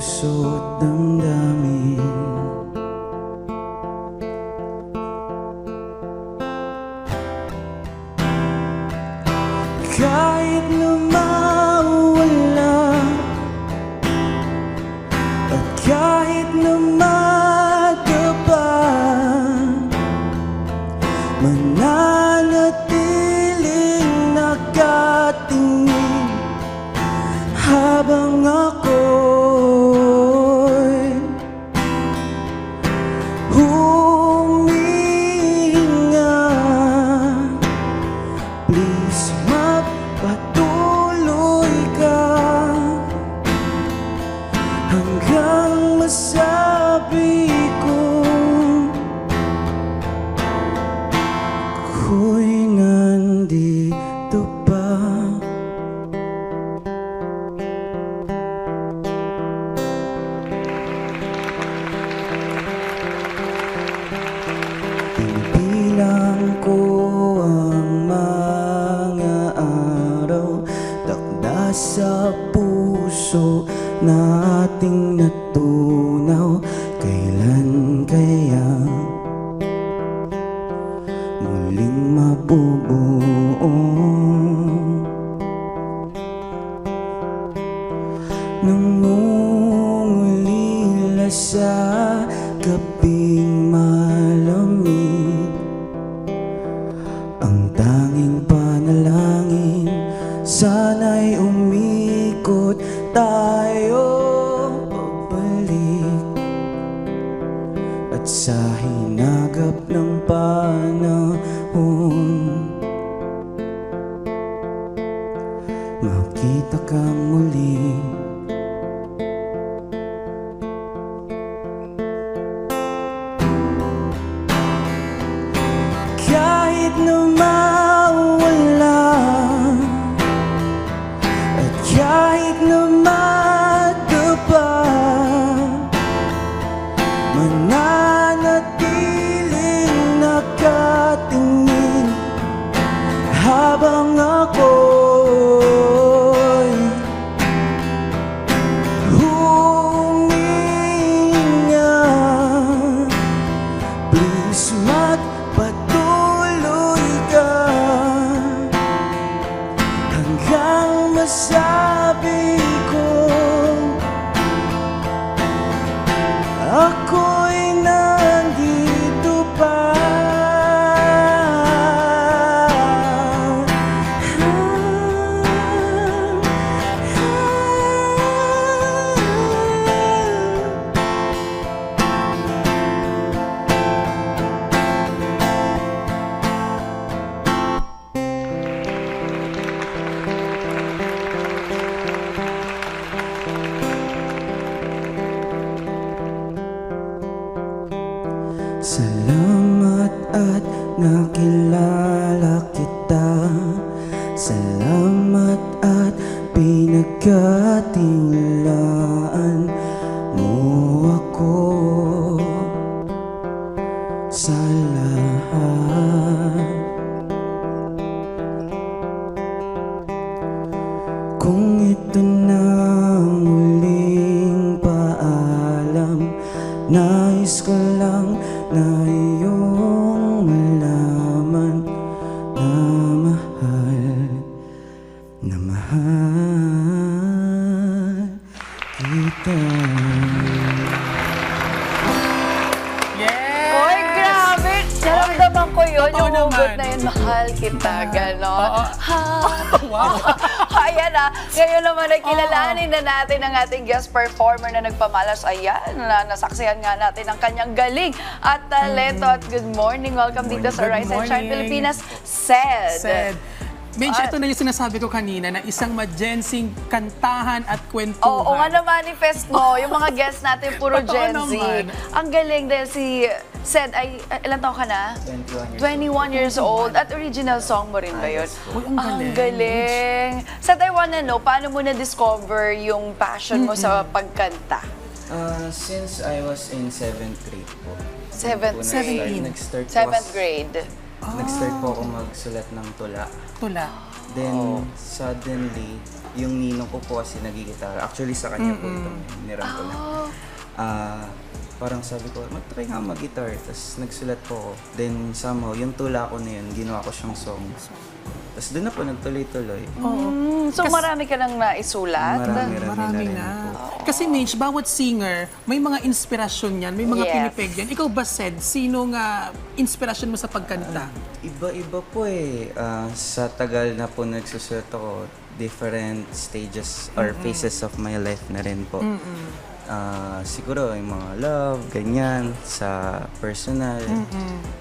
puso't damdamin. Kahit na mawala at kahit na madapa, mananatiling nakatingin habang ako'y humihinga. Please magpatuloy ka hanggang masabi kong ako'y nandito pa. Pinipilang ko ang mga araw, takda sa puso nating natunaw. Kailan kaya muling mabubuo? Nangungulila sa gabing malamig, ang tanging panalangin, sana'y umikot tayo pabalik. At sa hinagap ng panahon, makita kang muli. Kahit na mawala at kahit na madapa, mananatiling nakatingin habang ako'y huminga. Please magpatuloy ka hanggang masabi ko ako'y nandito pa. Salamat at nakilala kita. Salamat at pinagkatiwalaan mo ako sa lahat. Kung ito na ang muling paalam, nais ko lang na iyong malaman na mahal kita. Yes! Oy, grabe! Naramdaman ko yun, Totoo yung hugot naman. na yun, mahal kita, gano'n. Oo. Wow! Ayan na, ngayon naman ay kilalanin na natin ang ating guest performer na nagpamalas. Ayan, nasaksihan nga natin ang kanyang galing at talento. At good morning, welcome dito sa Good Rise and Shine morning. Pilipinas, Sed. Said. Medyo ito na yung sinasabi ko kanina na isang magensing kantahan at kwentuhan. Oo nga na-manifest mo, yung mga guests natin puro Totoo Gen Z. naman. Ang galing dahil si Sed ay, ilan taon ka na? 21 years old. At original song mo rin ba yun? Uy, ang galing. Ang galing. Sed, I wanna know, paano mo na-discover yung passion mo sa pagkanta? Since I was in 7th grade po. Seventh grade. Nag-start po, 7th grade. nag-start po ako magsulat ng tula. Tula. Then, suddenly, yung ninong ko po kasi nagigitara. Actually, sa kanya po ito, niram ko lang. Parang sabi ko, mag-try nga mag-guitar. Tapos nagsulat po ako. Then somehow, yung tula ko na yun, ginawa ko siyang song. Tapos doon na po, nagtuloy-tuloy. So marami ka nang naisulat? Marami na. Kasi Mitch, bawat singer, may mga inspirasyon yan, may mga Yes. pinipeg yan. Ikaw ba, Sed, sino nga inspirasyon mo sa pagkanta? Iba-iba po eh. Sa tagal na po nagsusulat ako, different stages or phases of my life na rin po. Siguro yung mga love, ganyan, sa personal.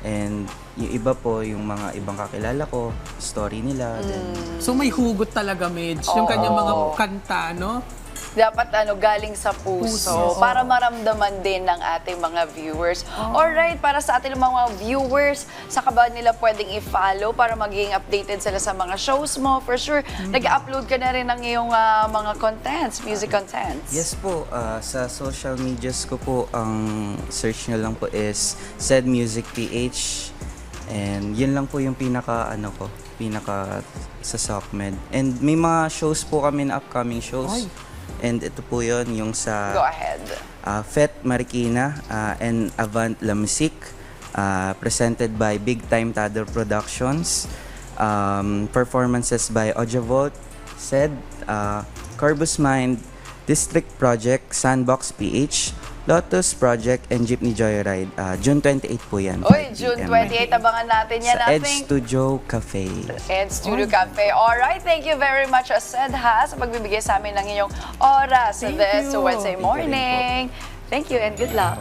And yung iba po, yung mga ibang kakilala ko, story nila. Then, So may hugot talaga, Mitch, yung kanyang mga kanta, no? Dapat galing sa puso para maramdaman din ng ating mga viewers. Alright, para sa ating mga viewers, saka ba nila pwedeng i-follow para maging updated sila sa mga shows mo? For sure, nag-upload ka na rin ng iyong mga contents, music contents. yes po, sa social medias ko po, ang search nyo lang po is Said Music PH. And yun lang po yung pinaka sa SOCMED. And may mga shows po kami na upcoming shows. And ito po yun, yung sa Go ahead. FET Marikina and Avant La Musique, presented by Big Time Tador Productions. Performances by Ojavolt, Sed, Corbus Mind, District Project, Sandbox PH, Lotus Project, and Jeepney Joyride. June 28 po yan. Oy, 5 June PM. 28, abangan natin yan. Sa Ed Studio Cafe. Ed Studio Cafe. Alright, thank you very much, Sed, sa pagbibigay sa amin ng iyong oras Thank this you. Wednesday Thank you rin po. morning. Thank you and good luck.